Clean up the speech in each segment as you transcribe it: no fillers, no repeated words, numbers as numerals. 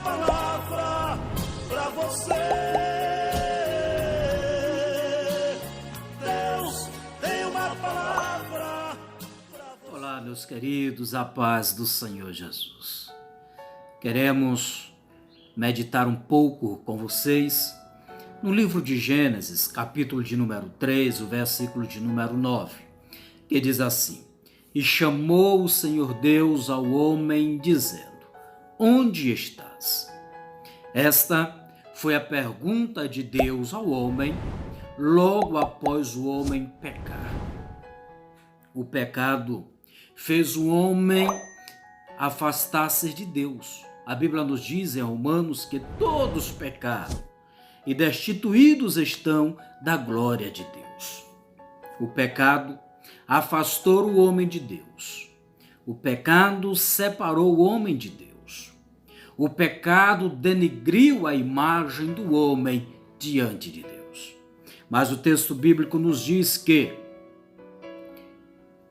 palavra para você. Deus tem uma palavra para você. Olá, meus queridos, a paz do Senhor Jesus. Queremos meditar um pouco com vocês no livro de Gênesis, capítulo de número 3, o versículo de número 9, que diz assim: E chamou o Senhor Deus ao homem, dizendo: Onde estás? Esta foi a pergunta de Deus ao homem logo após o homem pecar. O pecado fez o homem afastar-se de Deus. A Bíblia nos diz em Romanos que todos pecaram e destituídos estão da glória de Deus. O pecado afastou o homem de Deus. O pecado separou o homem de Deus. O pecado denegriu a imagem do homem diante de Deus. Mas o texto bíblico nos diz que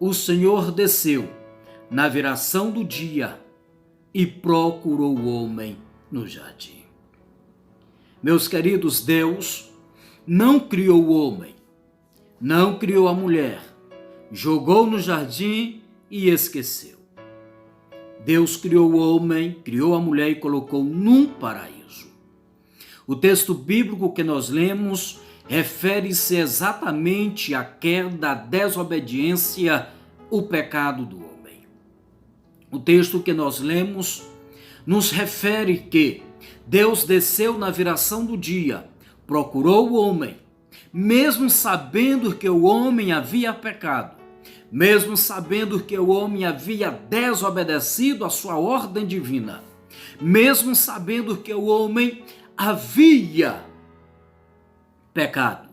o Senhor desceu na viração do dia e procurou o homem no jardim. Meus queridos, Deus não criou o homem, não criou a mulher, jogou no jardim e esqueceu. Deus criou o homem, criou a mulher e colocou num paraíso. O texto bíblico que nós lemos refere-se exatamente à queda, à desobediência, o pecado do homem. O texto que nós lemos nos refere que Deus desceu na viração do dia, procurou o homem, mesmo sabendo que o homem havia pecado, mesmo sabendo que o homem havia desobedecido a sua ordem divina, mesmo sabendo que o homem havia pecado,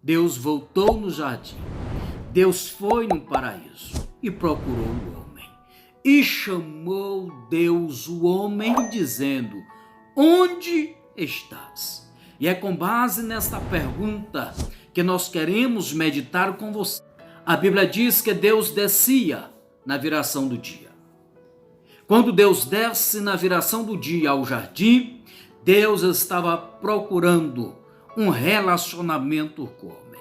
Deus voltou no jardim, Deus foi no paraíso e procurou o homem. E chamou Deus o homem, dizendo: Onde estás? E é com base nesta pergunta que nós queremos meditar com você. A Bíblia diz que Deus descia na viração do dia. Quando Deus desce na viração do dia ao jardim, Deus estava procurando um relacionamento com o homem.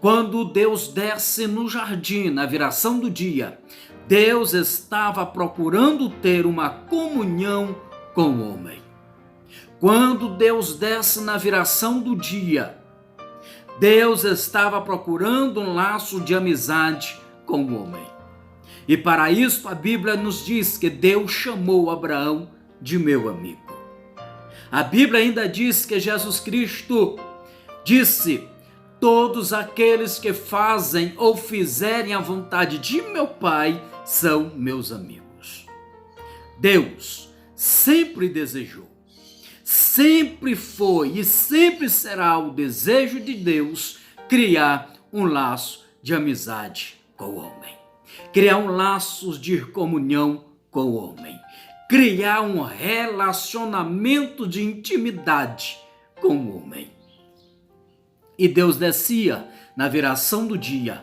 Quando Deus desce no jardim na viração do dia, Deus estava procurando ter uma comunhão com o homem. Quando Deus desce na viração do dia, Deus estava procurando um laço de amizade com o homem. E para isso a Bíblia nos diz que Deus chamou Abraão de meu amigo. A Bíblia ainda diz que Jesus Cristo disse: Todos aqueles que fazem ou fizerem a vontade de meu Pai são meus amigos. Deus sempre desejou, sempre foi e sempre será o desejo de Deus criar um laço de amizade com o homem, criar um laço de comunhão com o homem, criar um relacionamento de intimidade com o homem. E Deus descia na viração do dia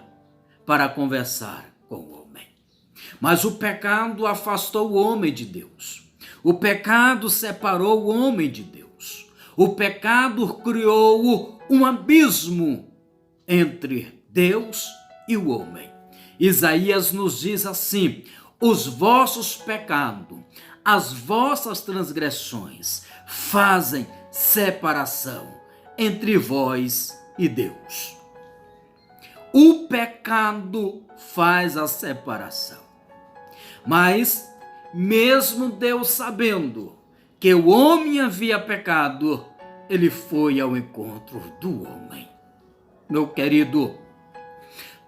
para conversar com o homem. Mas o pecado afastou o homem de Deus. O pecado separou o homem de Deus. O pecado criou um abismo entre Deus e o homem. Isaías nos diz assim: os vossos pecados, as vossas transgressões fazem separação entre vós e Deus. O pecado faz a separação. Mas, mesmo Deus sabendo que o homem havia pecado, ele foi ao encontro do homem. Meu querido,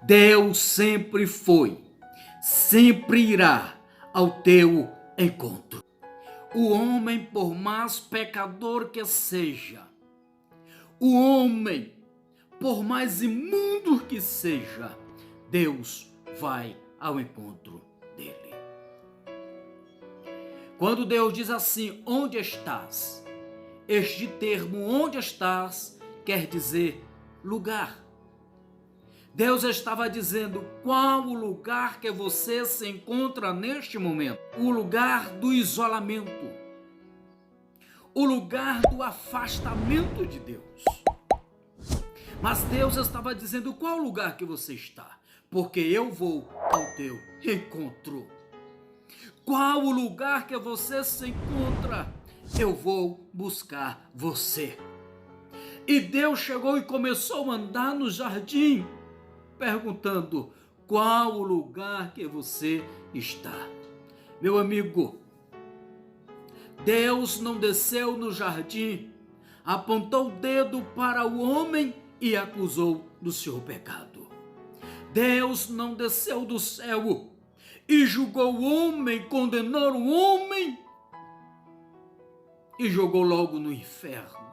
Deus sempre foi, sempre irá ao teu encontro. O homem, por mais pecador que seja, o homem, por mais imundo que seja, Deus vai ao encontro dele. Quando Deus diz assim: onde estás? Este termo, onde estás, quer dizer lugar. Deus estava dizendo qual o lugar que você se encontra neste momento. O lugar do isolamento. o lugar do afastamento de Deus. Mas Deus estava dizendo: qual lugar que você está? Porque eu vou ao teu encontro. Qual o lugar que você se encontra? Eu vou buscar você. E Deus chegou e começou a andar no jardim, perguntando: qual o lugar que você está? Meu amigo, Deus não desceu no jardim, apontou o dedo para o homem e acusou do seu pecado. Deus não desceu do céu e julgou o homem, condenou o homem e jogou logo no inferno.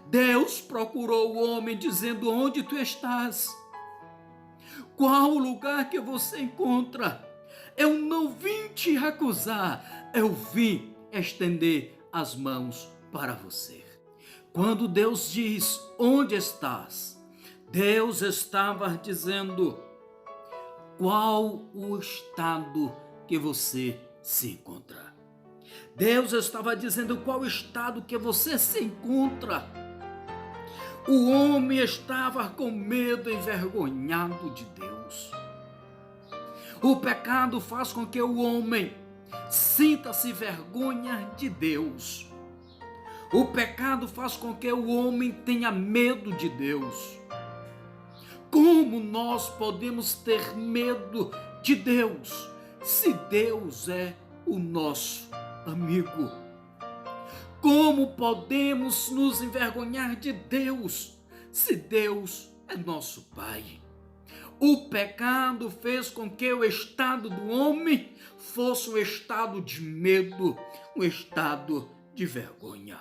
Deus procurou o homem dizendo: onde tu estás? Qual o lugar que você encontra? Eu não vim te acusar, eu vim estender as mãos para você. Quando Deus diz: onde estás? Deus estava dizendo qual o estado que você se encontra. Deus estava dizendo qual estado que você se encontra. O homem estava com medo, envergonhado de Deus. O pecado faz com que o homem sinta-se vergonha de Deus. O pecado faz com que o homem tenha medo de Deus. Como nós podemos ter medo de Deus se Deus é o nosso amigo? Como podemos nos envergonhar de Deus se Deus é nosso Pai? O pecado fez com que o estado do homem fosse um estado de medo, um estado de vergonha.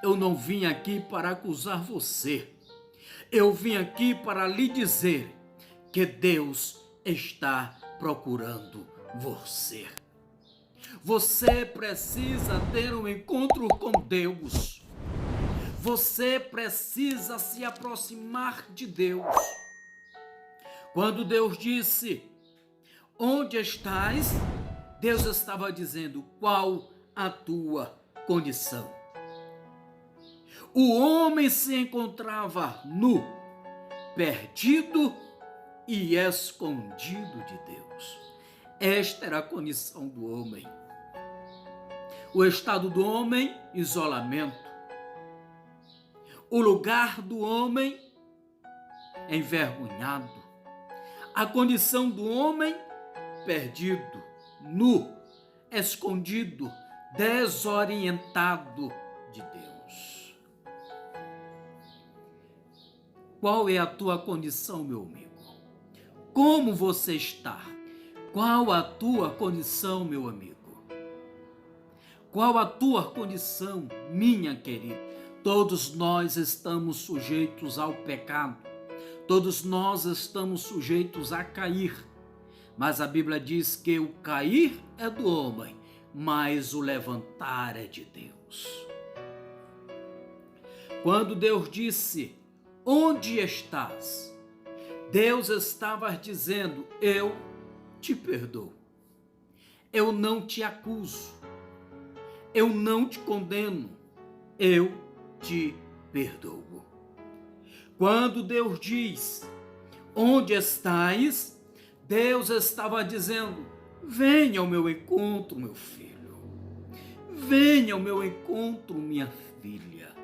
Eu não vim aqui para acusar você. Eu vim aqui para lhe dizer que Deus está procurando você. Você precisa ter um encontro com Deus. Você precisa se aproximar de Deus. Quando Deus disse: onde estás? Deus estava dizendo: qual a tua condição? O homem se encontrava nu, perdido e escondido de Deus. Esta era a condição do homem. O estado do homem, isolamento. O lugar do homem, envergonhado. A condição do homem, perdido, nu, escondido, desorientado de Deus. Qual é a tua condição, meu amigo? Como você está? Qual a tua condição, meu amigo? Qual a tua condição, minha querida? Todos nós estamos sujeitos ao pecado. Todos nós estamos sujeitos a cair. Mas a Bíblia diz que o cair é do homem, mas o levantar é de Deus. Quando Deus disse: onde estás? Deus estava dizendo: eu te perdoo. Eu não te acuso. Eu não te condeno. Eu te perdoo. Quando Deus diz: onde estás? Deus estava dizendo: venha ao meu encontro, meu filho. Venha ao meu encontro, minha filha.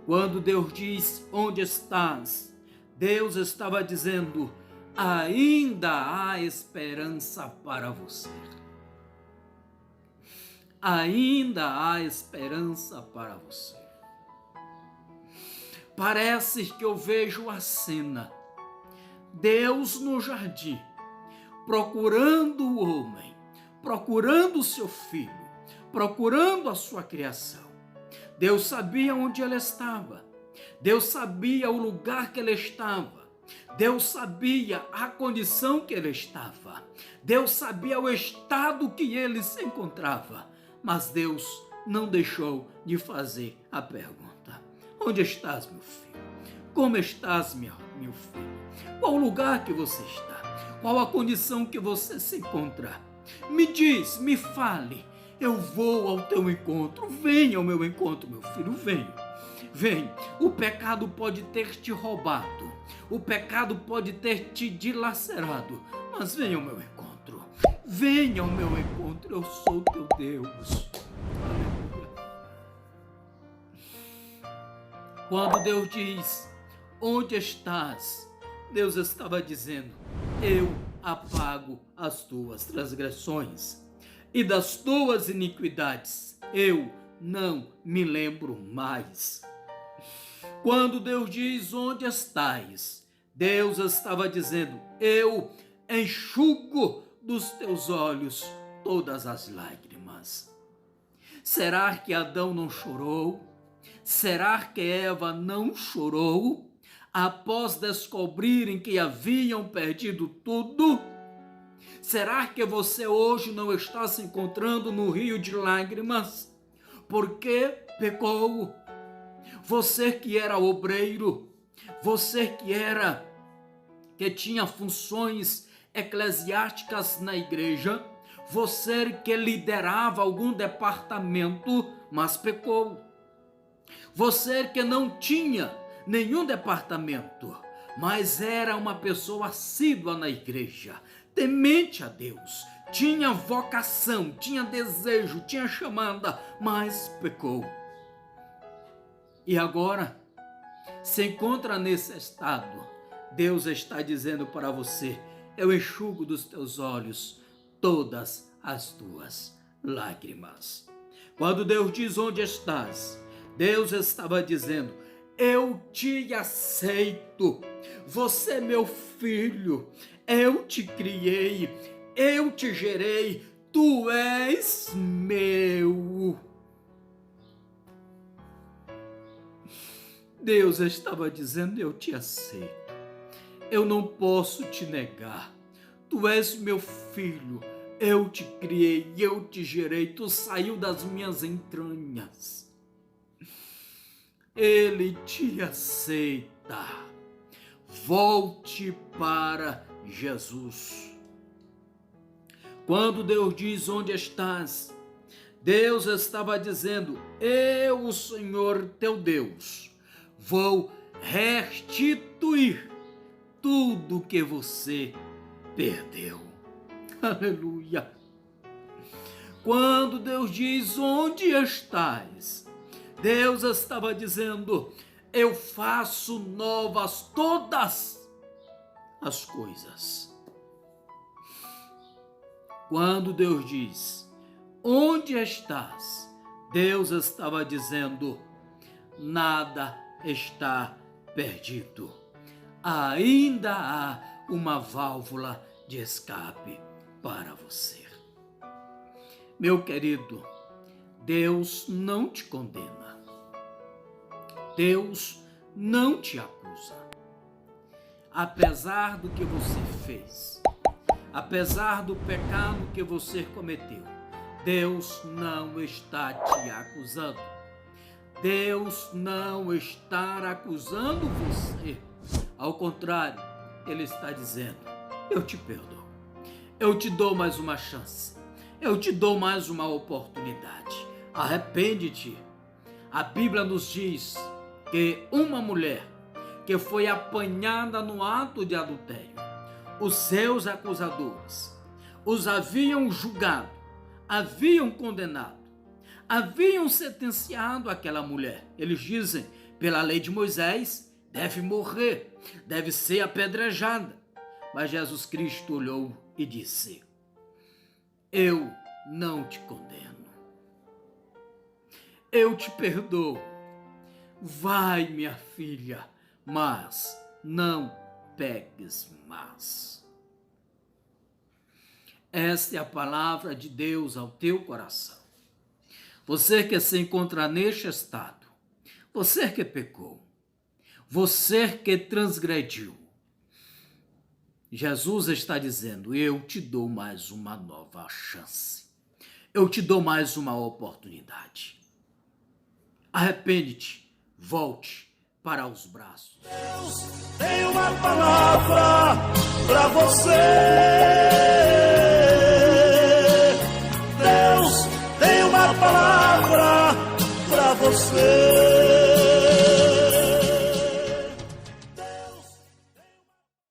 Quando Deus diz: onde estás? Deus estava dizendo: ainda há esperança para você. Ainda há esperança para você. Parece que eu vejo a cena. Deus no jardim, procurando o homem, procurando o seu filho, procurando a sua criação. Deus sabia onde ele estava. Deus sabia o lugar que ele estava. Deus sabia a condição que ele estava. Deus sabia o estado que ele se encontrava. Mas Deus não deixou de fazer a pergunta: onde estás, meu filho? Como estás, meu filho? Qual o lugar que você está? Qual a condição que você se encontra? Me diz, me fale, Eu vou ao teu encontro. Venha ao meu encontro, meu filho, venha. Vem. O pecado pode ter te roubado. O pecado pode ter te dilacerado. Mas venha ao meu encontro. Venha ao meu encontro. Eu sou teu Deus. Aleluia. Quando Deus diz, onde estás? Deus estava dizendo, eu apago as tuas transgressões e das tuas iniquidades eu não me lembro mais. Quando Deus diz, onde estás? Deus estava dizendo, eu enxugo dos teus olhos todas as lágrimas. Será que Adão não chorou? Será que Eva não chorou após descobrirem que haviam perdido tudo? Será que você hoje não está se encontrando no rio de lágrimas? Porque pecou. Você que era obreiro, você que tinha funções eclesiásticas na igreja, você que liderava algum departamento, mas pecou. Você que não tinha nenhum departamento, mas era uma pessoa assídua na igreja, temente a Deus, tinha vocação, tinha desejo, tinha chamada, mas pecou. E agora se encontra nesse estado. Deus está dizendo para você, eu enxugo dos teus olhos todas as tuas lágrimas. Quando Deus diz, onde estás? Deus estava dizendo, eu te aceito, você é meu filho, eu te criei, eu te gerei, tu és meu. Deus estava dizendo, eu te aceito, eu não posso te negar, tu és meu filho, eu te criei, eu te gerei, tu saiu das minhas entranhas. Ele te aceita. Volte para Jesus. Quando Deus diz, onde estás? Deus estava dizendo, eu, o Senhor teu Deus, vou restituir tudo que você perdeu. Aleluia. Quando Deus diz, onde estás? Deus estava dizendo, eu faço novas todas as coisas. Quando Deus diz, onde estás? Deus estava dizendo, nada está perdido. Ainda há uma válvula de escape para você. Meu querido, Deus não te condena. Deus não te acusa. Apesar do que você fez, apesar do pecado que você cometeu, Deus não está te acusando. Deus não está acusando você. Ao contrário, Ele está dizendo, eu te perdoo. Eu te dou mais uma chance. Eu te dou mais uma oportunidade. Arrepende-te. A Bíblia nos diz que uma mulher que foi apanhada no ato de adultério, os seus acusadores os haviam julgado, haviam condenado, haviam sentenciado aquela mulher. Eles dizem, pela lei de Moisés, deve morrer, deve ser apedrejada. Mas Jesus Cristo olhou e disse, eu não te condeno. Eu te perdoo. Vai, minha filha, mas não peques mais. Esta é a palavra de Deus ao teu coração. Você que se encontra neste estado, você que pecou, você que transgrediu, Jesus está dizendo, eu te dou mais uma nova chance. Eu te dou mais uma oportunidade. Arrepende-te. Volte para os braços. Deus tem uma palavra para você. Deus tem você.